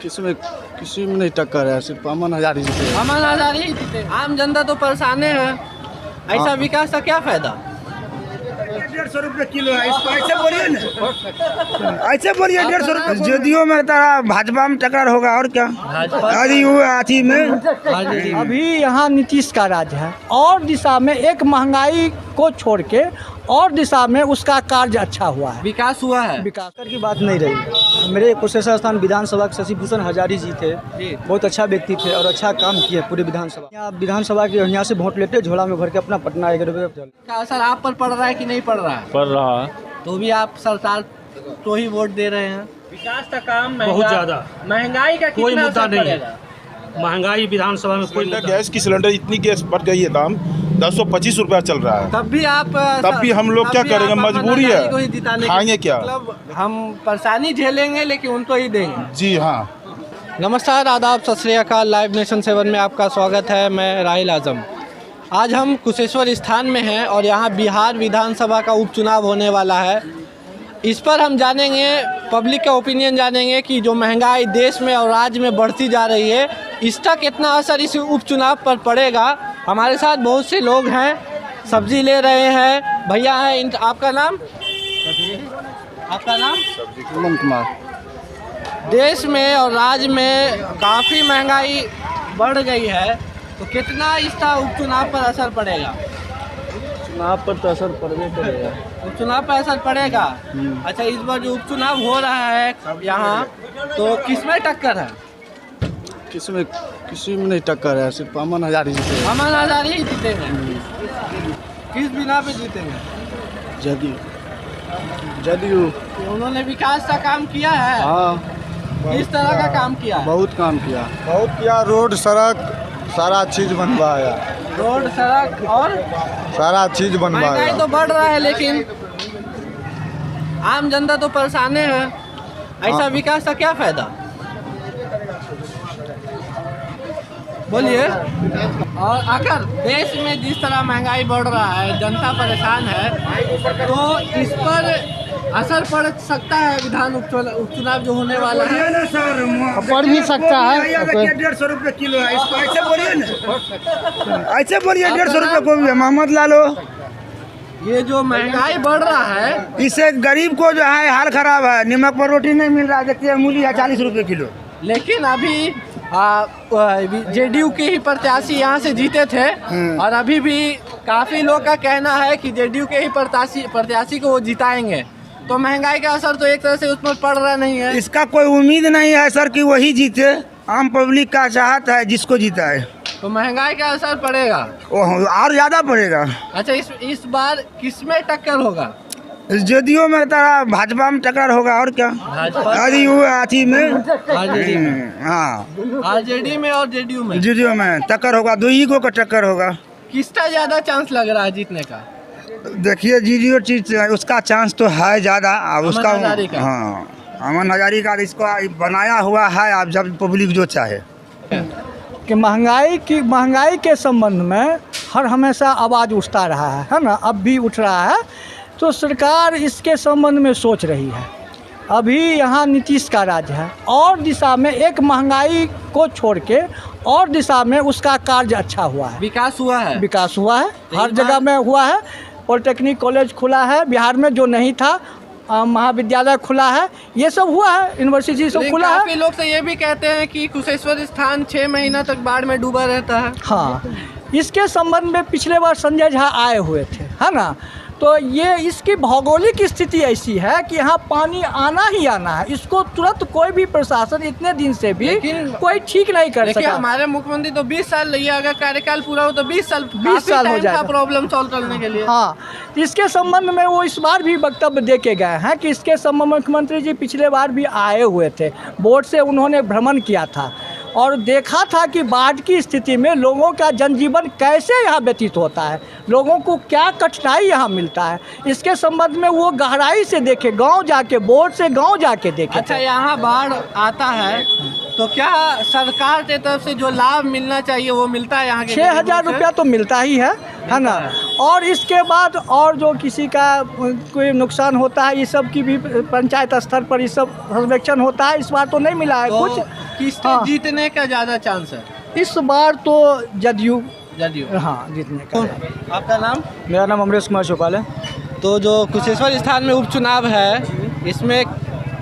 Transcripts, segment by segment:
किसी में नहीं टक्कर है, सिर्फ अमन हजारी जीते। अमन हजारी ही जीते। आम जनता तो परेशान है, ऐसा विकास का क्या फायदा? 150 रुपये किलो है, इसको ऐसे बोलिए ना, ऐसे बोलिए 150 रुपये। जदयू में तारा भाजपा में टक्कर होगा और क्या। अभी में अभी यहाँ नीतीश का राज है और दिशा में एक महंगाई को छोड़ के और दिशा में उसका कार्य अच्छा हुआ है, विकास हुआ है। विकास की बात नहीं रही। मेरे कुशेश्वर स्थान विधानसभा के शशि भूषण हजारी जी थे, बहुत अच्छा व्यक्ति थे और अच्छा काम किए पूरे विधानसभा। यहाँ विधानसभा के यहाँ से वोट लेते, झोला में भर के अपना पटना 1 रुपये। क्या असर आप पर पड़ रहा है कि नहीं पड़ रहा है? पड़ रहा है, तो भी आप सरकार तो ही वोट दे रहे हैं। विकास का काम बहुत ज्यादा। महंगाई का कोई कितना मुद्दा असर नहीं है। पड़ेगा? महंगाई विधानसभा में कोई गैस की सिलेंडर इतनी गैस बढ़ गई है, दाम 1025 रुपया चल रहा है। तब भी हम लोग क्या करेंगे, मजबूरी है, खाएंगे क्या? मतलब हम परेशानी झेलेंगे लेकिन उनको ही देंगे। जी हाँ। नमस्कार, आदाब, सत श्री अकाल। लाइव नेशन 7 में आपका स्वागत है। मैं राहिल आजम। आज हम कुशेश्वर स्थान में हैं और यहाँ बिहार विधानसभा का उपचुनाव होने वाला है। इस पर हम जानेंगे, पब्लिक का ओपिनियन जानेंगे कि जो महंगाई देश में और राज्य में बढ़ती जा रही है, इसका कितना असर इस उपचुनाव पर पड़ेगा। हमारे साथ बहुत से लोग हैं, सब्जी ले रहे हैं, भैया हैं। आपका नाम? आपका नाम? अमन कुमार। देश में और राज्य में काफ़ी महंगाई बढ़ गई है, तो कितना इसका उपचुनाव पर असर पड़ेगा? चुनाव पर तो असर पड़ने पड़ेगा। उपचुनाव पर असर पड़ेगा। अच्छा, इस बार जो उपचुनाव हो रहा है यहाँ, तो किसमें टक्कर है? किसी में नहीं टक्कर है, सिर्फ अमन हजारी जीते। अमन हजारी ही जीतेंगे। किस बिना पे जीतेंगे? जदयू। उन्होंने विकास का काम किया है। हाँ, किस तरह का काम किया है? बहुत काम किया। रोड सड़क सारा चीज बनवाया। रोड, सड़क और सारा चीज महंगाई तो बढ़ रहा है लेकिन आम जनता तो परेशान है, ऐसा विकास का क्या फायदा? बोलिए। और आखिर देश में जिस तरह महंगाई बढ़ रहा है, जनता परेशान है, तो इस पर असर पड़ सकता है विधान उपचुनाव जो होने वाला है। पड़ भी सकता है। 150 रुपये किलो है, इसको ऐसे बोलिए ना, ऐसे बोलिए 150 रुपये को भी। मोहम्मद लालो, ये जो महंगाई बढ़ रहा है, इससे गरीब को जो है हाल खराब है। नमक पर रोटी नहीं मिल रहा है, देखिए मूली है 40 रुपये किलो। लेकिन अभी जेडीयू के ही प्रत्याशी यहाँ से जीते थे और अभी भी काफ़ी लोग का कहना है कि जेडीयू के ही प्रत्याशी को वो जिताएंगे। तो महंगाई का असर तो एक तरह से उस पर पड़ रहा नहीं है। इसका कोई उम्मीद नहीं है सर कि वही जीते। आम पब्लिक का चाहत है जिसको जीता है। तो महंगाई का असर पड़ेगा और ज़्यादा पड़ेगा। अच्छा, इस बार किसमें टक्कर होगा? जदयू में तारा भाजपा में टक्कर होगा और क्या। आरजेडी में और जेडीयू में? जदयू में टक्कर होगा, दो ही को का टक्कर होगा। किसका ज़्यादा चांस लग रहा है जीतने का? देखिए जीरो चीज उसका चांस तो है ज़्यादा। अब उसका हाँ, अमन हजारी का इसको बनाया हुआ है। अब जब पब्लिक जो चाहे कि महंगाई के संबंध में हर हमेशा आवाज़ उठता रहा है ना, अब भी उठ रहा है। तो सरकार इसके संबंध में सोच रही है। अभी यहाँ नीतीश का राज है और दिशा में एक महंगाई को छोड़ के और दिशा में उसका कार्य अच्छा हुआ है, विकास हुआ है। विकास हुआ है, हर जगह में हुआ है। पॉलिटेक्निक कॉलेज खुला है बिहार में, जो नहीं था। महाविद्यालय खुला है, ये सब हुआ है। यूनिवर्सिटी सब खुला है। काफी लोग तो ये भी कहते हैं कि कुशेश्वर स्थान 6 महीना तक बाढ़ में डूबा रहता है। हाँ, इसके संबंध में पिछले बार संजय झा आए हुए थे, है ना। तो ये इसकी भौगोलिक स्थिति ऐसी है कि यहाँ पानी आना ही आना है। इसको तुरंत कोई भी प्रशासन इतने दिन से भी कोई ठीक नहीं कर सका। हमारे मुख्यमंत्री तो 20 साल लिए, अगर कार्यकाल पूरा हो तो 20 साल हो जाएगा प्रॉब्लम सॉल्व करने के लिए। हाँ, इसके संबंध में वो इस बार भी वक्तव्य दे के गए हैं कि इसके संबंध में मुख्यमंत्री जी पिछले बार भी आए हुए थे। बोर्ड से उन्होंने भ्रमण किया था और देखा था कि बाढ़ की स्थिति में लोगों का जनजीवन कैसे यहाँ व्यतीत होता है, लोगों को क्या कठिनाई यहाँ मिलता है। इसके संबंध में वो गहराई से देखे, गांव जाके, बोर्ड से गांव जाके देखे। अच्छा, यहाँ बाढ़ आता है तो क्या सरकार की तरफ से जो लाभ मिलना चाहिए वो मिलता है? यहाँ 6,000 रुपया तो मिलता ही है ना। और इसके बाद और जो किसी का कोई नुकसान होता है, ये सब की भी पंचायत स्तर पर ये सब सर्वेक्षण होता है। इस बार तो नहीं मिला है कुछ। किसके हाँ। जीतने का ज़्यादा चांस है? इस बार तो जदयू जदयू। हाँ जीतने का। आपका नाम? मेरा नाम अमरेश कुमार चौपाल है। तो जो कुशेश्वर स्थान में उपचुनाव है, इसमें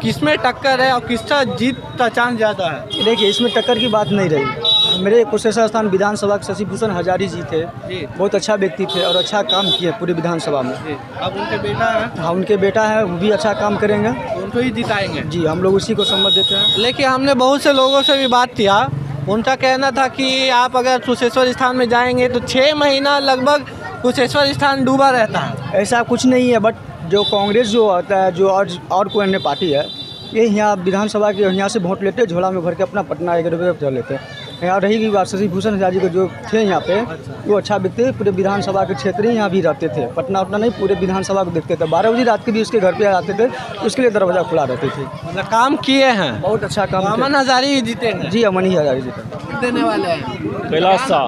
किसमें टक्कर है और किसका जीत का चांस ज़्यादा है? देखिए, इसमें टक्कर की बात नहीं रही। मेरे कुशेश्वर स्थान विधानसभा के शशि भूषण हजारी जी थे। जी बहुत अच्छा व्यक्ति थे और अच्छा काम किए पूरे विधानसभा में। जी। अब उनके बेटा है, हाँ, उनके बेटा है, वो भी अच्छा काम करेंगे। उनको ही जिताएंगे। जी, हम लोग उसी को सम्मत देते हैं। लेकिन हमने बहुत से लोगों से भी बात किया, उनका कहना था कि आप अगर कुशेश्वर स्थान में जाएंगे तो 6 महीना लगभग कुशेश्वर स्थान डूबा रहता है। ऐसा कुछ नहीं है, बट जो कांग्रेस जो आता है, जो और कोई अन्य पार्टी है, ये यहाँ विधानसभा के यहाँ से वोट लेते, झोला में भर के अपना पटना एक चल लेते हैं। यहाँ रही की बात, शशि भूषण हजारी को जो थे यहाँ पे, वो अच्छा व्यक्ति, पूरे विधानसभा के क्षेत्र ही यहाँ भी रहते थे। पटना अपना नहीं, पूरे विधानसभा को देखते थे। 12 बजे रात के भी उसके घर पे आते थे, उसके लिए दरवाज़ा खुला रहते थे। मतलब काम किए हैं, बहुत अच्छा काम किया। अमन हजारी जीतेंगे। जी, अमन ही हजारी जी का देने वाले हैं। कैलाश शाह।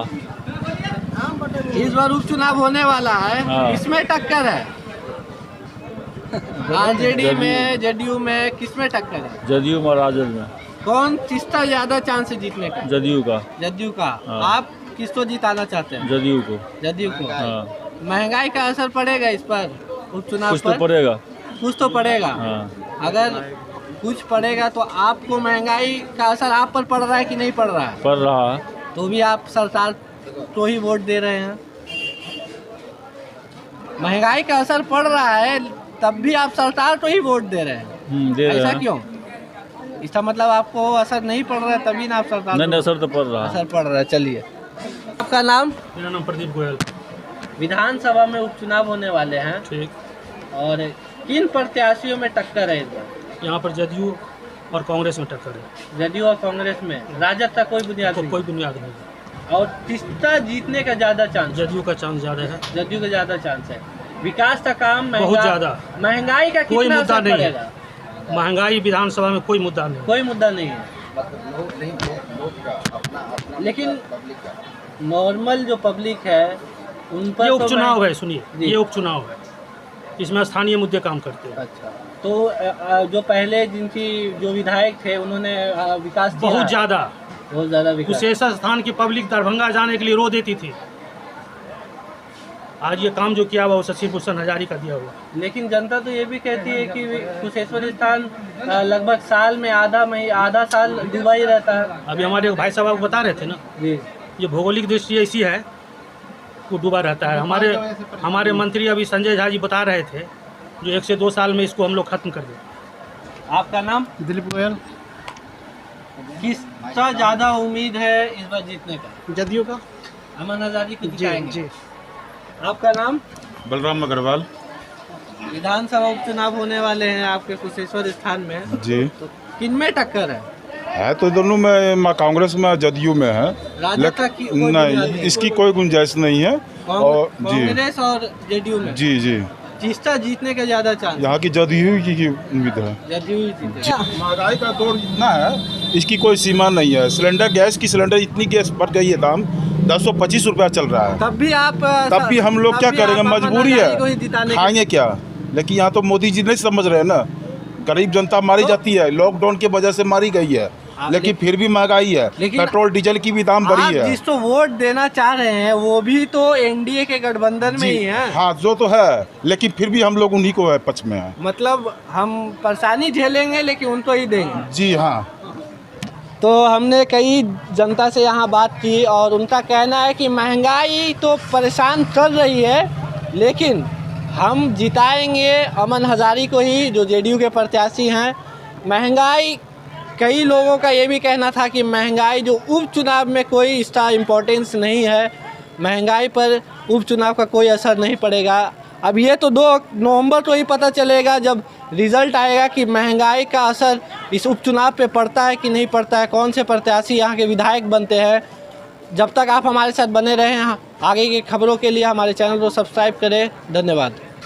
इस बार उपचुनाव होने वाला है, हाँ। इसमें टक्कर है। आरजेडी में, जदयू में किसमें टक्कर है? जदयू में, राजद में। कौन किसका ज्यादा चांस है जीतने का? जदयू का। जदयू का। हाँ। आप किसको जिताना चाहते हैं? जदयू को। जदयू को। हाँ। महंगाई का असर पड़ेगा इस पर, उपचुनाव कुछ पर? तो पड़ेगा। कुछ तो पड़ेगा। हाँ। अगर कुछ पड़ेगा तो आपको महंगाई का असर आप पर पड़ रहा है कि नहीं पड़ रहा है? पड़ रहा है। तो भी आप सरकार को ही वोट दे रहे हैं। महंगाई का असर पड़ रहा है तब भी आप सरकार को ही वोट दे रहे हैं। दे रहे ऐसा हैं। क्यों? इसका मतलब आपको असर नहीं पड़ रहा है तभी ना आप सरकार नहीं, को- असर तो पड़ रहा है। असर पड़ रहा है। चलिए, आपका नाम? मेरा नाम प्रदीप गोयल। विधानसभा में उपचुनाव होने वाले हैं ठीक। और किन प्रत्याशियों में टक्कर है इस बार? यहाँ पर जदयू और कांग्रेस में टक्कर है। जदयू और कांग्रेस में। राजद का कोई बुनियाद कोई नहीं। बुनियाद नहीं। और किसका जीतने का ज्यादा चांस? जदयू का चांस ज़्यादा है। जदयू का ज्यादा चांस है। विकास का काम बहुत ज़्यादा। महंगाई का कोई कितना मुद्दा असर नहीं है। पड़ेगा? महंगाई विधानसभा में कोई मुद्दा नहीं। कोई मुद्दा नहीं है। लेकिन नॉर्मल जो पब्लिक है उन पर ये तो उपचुनाव मैं- है, सुनिए, जी। ये उपचुनाव है। इसमें स्थानीय मुद्दे काम करते हैं। अच्छा, तो जो पहले जिनकी जो विधायक थे उन्होंने विकास किया बहुत है? ज़्यादा। बहुत ज्यादा विकास। कुशेश्वर स्थान की पब्लिक दरभंगा जाने के लिए रो देती थी। आज ये काम जो किया हुआ वो शशि भूषण हजारी का दिया हुआ। लेकिन जनता तो ये भी कहती है कि कुशेश्वर स्थान लगभग साल में आधा साल डूबा ही रहता है। अभी हमारे भाई साहब आपको बता रहे थे ना, जी। ये भौगोलिक दृष्टि ऐसी है, वो डूबा रहता है। हमारे मंत्री अभी संजय झा जी बता रहे थे जो 1 से 2 साल में इसको हम लोग खत्म कर दें। आपका नाम? दिलीप गोयल। किसका ज्यादा उम्मीद है इस बार जीतने का? जदयू का। अमन हजारी को जिताएंगे। आपका नाम? बलराम अग्रवाल। विधानसभा उपचुनाव होने वाले हैं आपके कुशेश्वर स्थान में, जी, तो किन में टक्कर है? तो दोनों में, कांग्रेस में, जदयू में है। राजद का कोई बुनियाद नहीं, नहीं। इसकी कोई गुंजाइश नहीं है। और जी कांग्रेस और जेडीयू में जी जी, किसका जीतने का ज्यादा चांस? यहाँ की जदयू की उम्मीद है। जदयू ही जीतेगा। महंगाई का दौर इतना है, इसकी कोई सीमा नहीं है। सिलेंडर, गैस की सिलेंडर इतनी गैस बढ़ गई है, दाम 1025 रुपया चल रहा है। तब भी आप तब भी हम लोग क्या करेंगे, मजबूरी है, खाएंगे क्या? लेकिन यहाँ तो मोदी जी नहीं समझ रहे हैं ना, गरीब जनता मारी जाती है, लॉकडाउन की वजह से मारी गई है, लेकिन फिर भी महंगाई है, लेकिन पेट्रोल डीजल की भी दाम आप बढ़ी है। जिसको वोट देना चाह रहे हैं वो भी तो एनडीए के गठबंधन में ही है। हाँ, जो तो है, लेकिन फिर भी हम लोग उन्हीं को है पक्ष में है। मतलब हम परेशानी झेलेंगे लेकिन उनको ही देंगे। जी हाँ। तो हमने कई जनता से यहाँ बात की और उनका कहना है कि महंगाई तो परेशान कर रही है, लेकिन हम जिताएंगे अमन हजारी को ही, जो जेडीयू के प्रत्याशी हैं। महंगाई, कई लोगों का ये भी कहना था कि महंगाई जो उपचुनाव में कोई इसका इम्पोर्टेंस नहीं है, महंगाई पर उपचुनाव का कोई असर नहीं पड़ेगा। अब ये तो 2 नवंबर को ही पता चलेगा जब रिज़ल्ट आएगा कि महंगाई का असर इस उपचुनाव पे पड़ता है कि नहीं पड़ता है, कौन से प्रत्याशी यहाँ के विधायक बनते हैं। जब तक आप हमारे साथ बने रहें, आगे की खबरों के लिए हमारे चैनल को सब्सक्राइब करें। धन्यवाद।